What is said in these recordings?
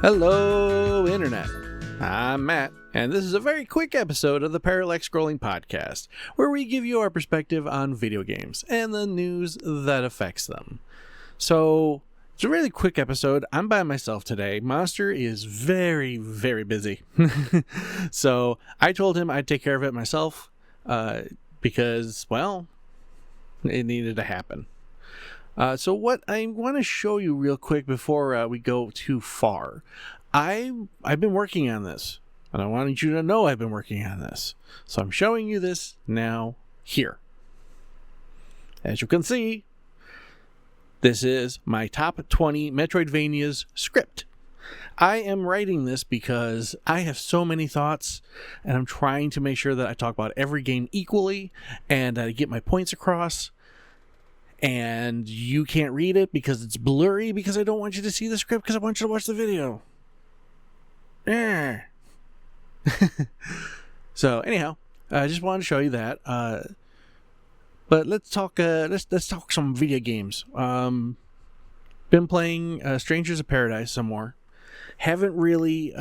Hello, Internet. I'm Matt, and this is a very quick episode of the Parallax Scrolling Podcast, where we give you our perspective on video games and the news that affects them. So, it's a really quick episode. I'm by myself today. Monster is very, very busy. So, I told him I'd take care of it myself, because, well, it needed to happen. So what I want to show you real quick before we go too far, I've been working on this, and I wanted you to know I've been working on this. So I'm showing you this now here. As you can see, this is my top 20 Metroidvanias script. I am writing this because I have so many thoughts, and I'm trying to make sure that I talk about every game equally and get my points across. And you can't read it because it's blurry, because I don't want you to see the script, because I want you to watch the video. So anyhow, I just wanted to show you that. But let's talk. Let's talk some video games. Been playing Strangers of Paradise some more. Haven't really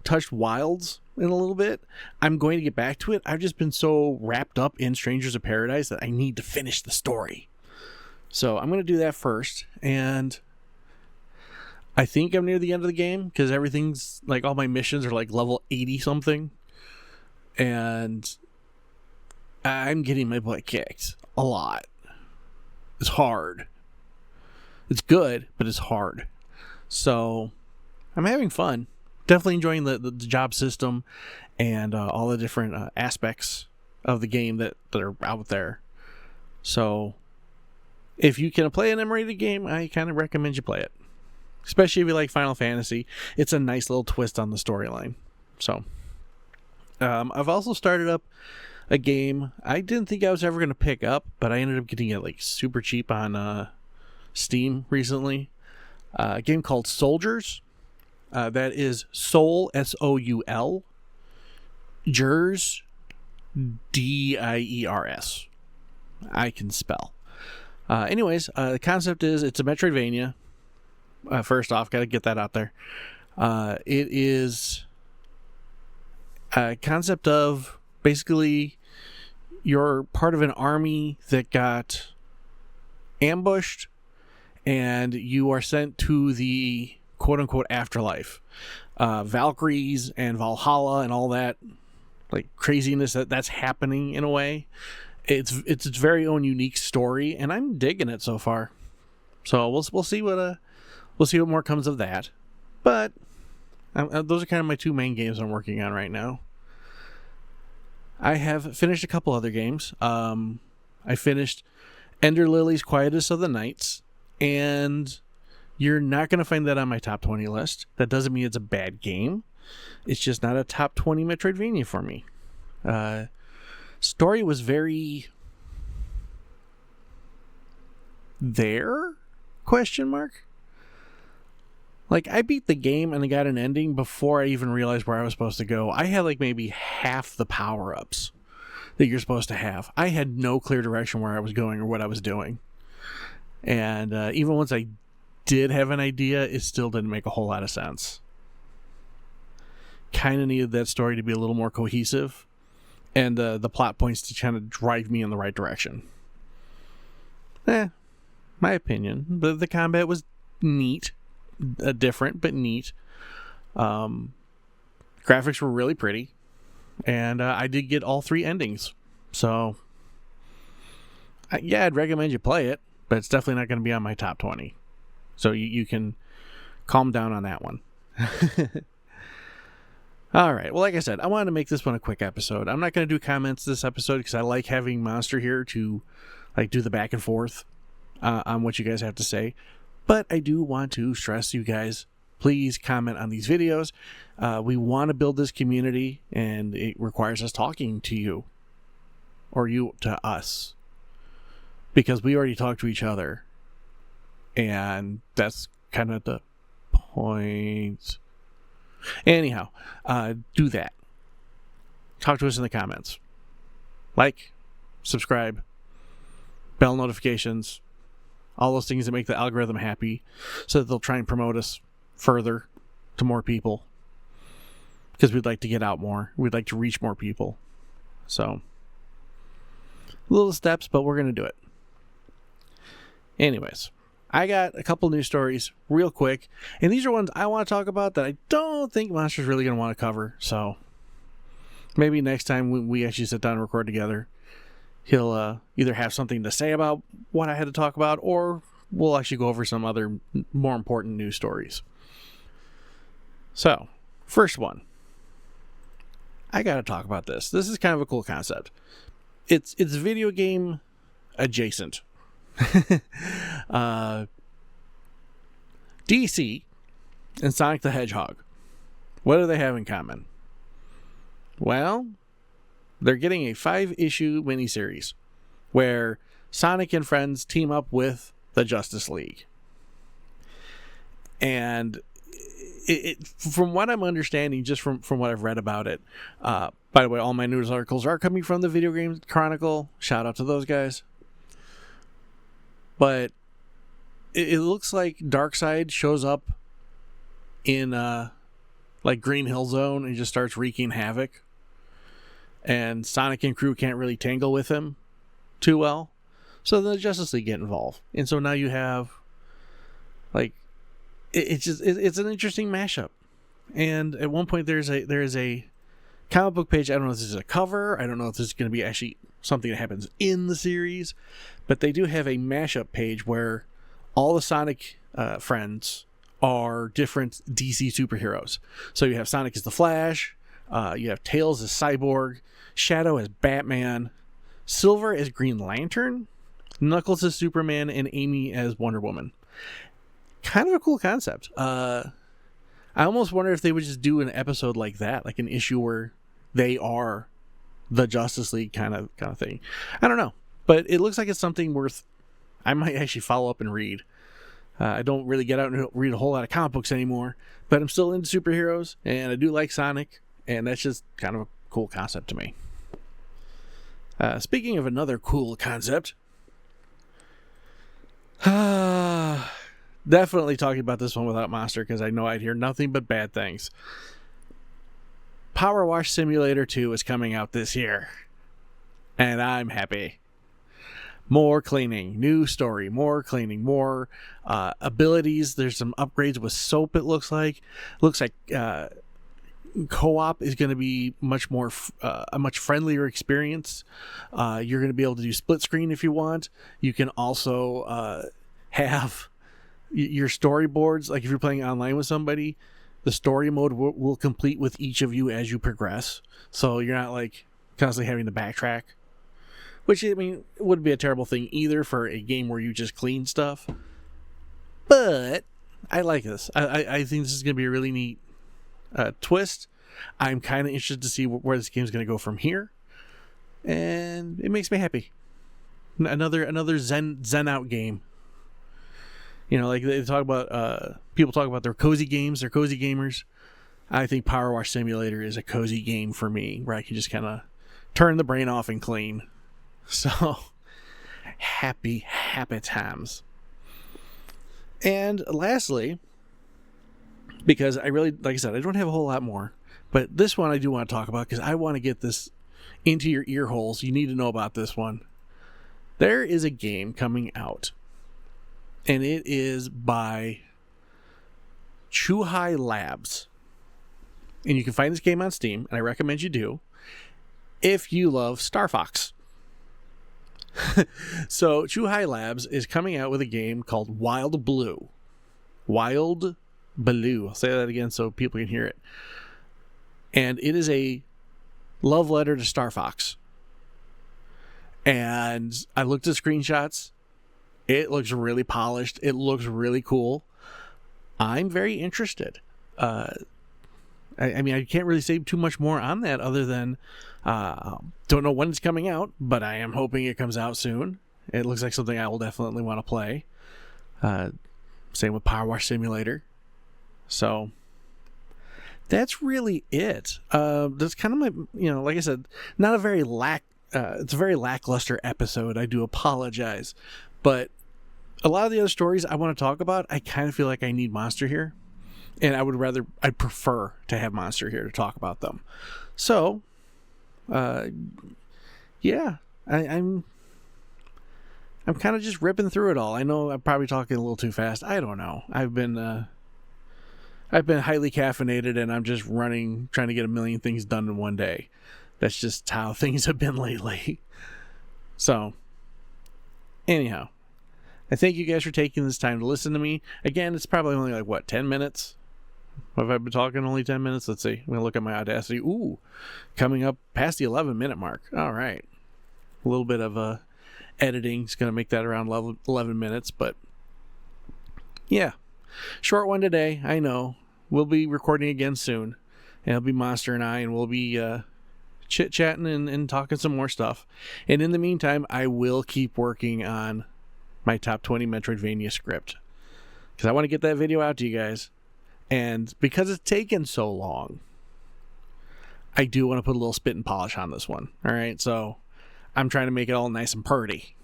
touched Wilds in a little bit. I'm going to get back to it. I've just been so wrapped up in Strangers of Paradise that I need to finish the story. So I'm going to do that first, and I think I'm near the end of the game, because everything's, like, all my missions are, like, level 80-something, and I'm getting my butt kicked a lot. It's hard. It's good, but it's hard. So I'm having fun. Definitely enjoying the job system and all the different aspects of the game that are out there. So if you can play an M-rated game, I kind of recommend you play it. Especially if you like Final Fantasy. It's a nice little twist on the storyline. So, I've also started up a game I didn't think I was ever going to pick up, but I ended up getting it like super cheap on Steam recently. A game called Soldiers. That is Soul, S-O-U-L. Diers, D-I-E-R-S. I can spell. Anyways, the concept is it's a Metroidvania. First off, got to get that out there. It is a concept of basically you're part of an army that got ambushed, and you are sent to the quote-unquote afterlife. Valkyries and Valhalla and all that, like, craziness that's happening in a way. It's its very own unique story, and I'm digging it so far. So we'll see what more comes of that. But those are kind of my two main games I'm working on right now. I have finished a couple other games. I finished Ender Lilies Quietus of the Nights, and you're not going to find that on my top 20 list. That doesn't mean it's a bad game. It's just not a top 20 Metroidvania for me. Story was very there? Question mark? Like, I beat the game and I got an ending before I even realized where I was supposed to go. I had like maybe half the power-ups that you're supposed to have. I had no clear direction where I was going or what I was doing. And even once I did have an idea, it still didn't make a whole lot of sense. Kind of needed that story to be a little more cohesive, and the plot points to kind of drive me in the right direction. My opinion. But the combat was neat. Different, but neat. Graphics were really pretty. And I did get all 3 endings. So, yeah, I'd recommend you play it, but it's definitely not going to be on my top 20. So you can calm down on that one. All right. Well, like I said, I wanted to make this one a quick episode. I'm not going to do comments this episode because I like having Monster here to like do the back and forth on what you guys have to say. But I do want to stress you guys, please comment on these videos. We want to build this community, and it requires us talking to you, or you to us, because we already talk to each other, and that's kind of the point. Anyhow, do that. Talk to us in the comments. Like, subscribe, bell notifications, all those things that make the algorithm happy, so that they'll try and promote us further to more people because we'd like to get out more. We'd like to reach more people. So, little steps, but we're going to do it. Anyways, I got a couple news stories real quick, and these are ones I want to talk about that I don't think Monster's really going to want to cover. So, maybe next time we actually sit down and record together, he'll either have something to say about what I had to talk about, or we'll actually go over some other more important news stories. So, first one. I got to talk about this. This is kind of a cool concept. It's video game adjacent. DC and Sonic the Hedgehog. What do they have in common? Well, they're getting a 5-issue miniseries where Sonic and friends team up with the Justice League. And from what I'm understanding, just from what I've read about it, by the way, all my news articles are coming from the Video Game Chronicle. Shout out to those guys. But it looks like Darkseid shows up in like Green Hill Zone and just starts wreaking havoc. And Sonic and crew can't really tangle with him too well. So the Justice League get involved. And so now you have, like, it's an interesting mashup. And at one point there is a comic book page. I don't know if this is a cover. I don't know if this is going to be actually something that happens in the series. But they do have a mashup page where all the Sonic friends are different DC superheroes. So you have Sonic as the Flash. You have Tails as Cyborg. Shadow as Batman. Silver as Green Lantern. Knuckles as Superman. And Amy as Wonder Woman. Kind of a cool concept. I almost wonder if they would just do an episode like that, like an issue where they are the Justice League kind of thing. I don't know, but it looks like it's something worth. I might actually follow up and read. I don't really get out and read a whole lot of comic books anymore, but I'm still into superheroes, and I do like Sonic, and that's just kind of a cool concept to me. Speaking of another cool concept. Definitely talking about this one without Monster because I know I'd hear nothing but bad things. Power Wash Simulator 2 is coming out this year. And I'm happy. More cleaning. New story. More cleaning. More abilities. There's some upgrades with soap, it looks like. Looks like co-op is going to be much more a much friendlier experience. You're going to be able to do split screen if you want. You can also have your storyboards, like if you're playing online with somebody, the story mode will complete with each of you as you progress. So you're not like constantly having to backtrack, which, I mean, it wouldn't be a terrible thing either for a game where you just clean stuff. But I like this. I think this is going to be a really neat twist. I'm kind of interested to see where this game is going to go from here. And it makes me happy. Another Zen out game. You know, like they talk about, people talk about their cozy games, they're cozy gamers. I think Power Wash Simulator is a cozy game for me, where I can just kind of turn the brain off and clean. So, happy times. And lastly, because I really, like I said, I don't have a whole lot more, but this one I do want to talk about because I want to get this into your ear holes. You need to know about this one. There is a game coming out. And it is by Chuhai Labs. And you can find this game on Steam, and I recommend you do, if you love Star Fox. So, Chuhai Labs is coming out with a game called Wild Blue. Wild Blue. I'll say that again so people can hear it. And it is a love letter to Star Fox. And I looked at screenshots. It looks really polished. It looks really cool. I'm very interested. I mean, I can't really say too much more on that other than don't know when it's coming out, but I am hoping it comes out soon. It looks like something I will definitely want to play. Same with Power Wash Simulator. So that's really it. That's kind of my, like I said, not a very it's a very lackluster episode. I do apologize. But a lot of the other stories I want to talk about, I kind of feel like I need Monster here. And I'd prefer to have Monster here to talk about them. So, yeah, I'm kind of just ripping through it all. I know I'm probably talking a little too fast. I don't know. I've been highly caffeinated, and I'm just trying to get a million things done in one day. That's just how things have been lately. So, anyhow, I thank you guys for taking this time to listen to me. Again, it's probably only like, 10 minutes? Have I been talking only 10 minutes? Let's see. I'm going to look at my Audacity. Ooh, coming up past the 11-minute mark. All right. A little bit of editing is going to make that around 11 minutes, but yeah. Short one today, I know. We'll be recording again soon. And it'll be Monster and I, and we'll be chit-chatting and talking some more stuff. And in the meantime, I will keep working on my top 20 Metroidvania script, because I want to get that video out to you guys. And because it's taken so long, I do want to put a little spit and polish on this one. All right, so I'm trying to make it all nice and purty.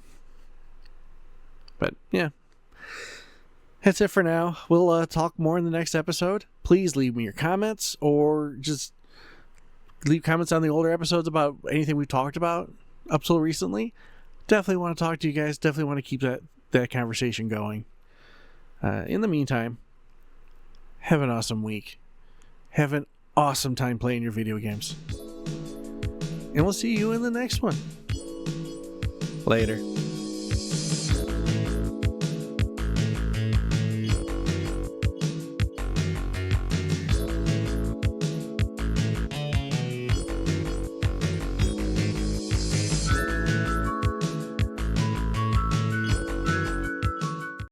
But yeah, that's it for now. We'll talk more in the next episode. Please leave me your comments, or just leave comments on the older episodes about anything we've talked about up till recently. Definitely want to talk to you guys. Definitely want to keep that conversation going. In the meantime, have an awesome week. Have an awesome time playing your video games. And we'll see you in the next one. Later.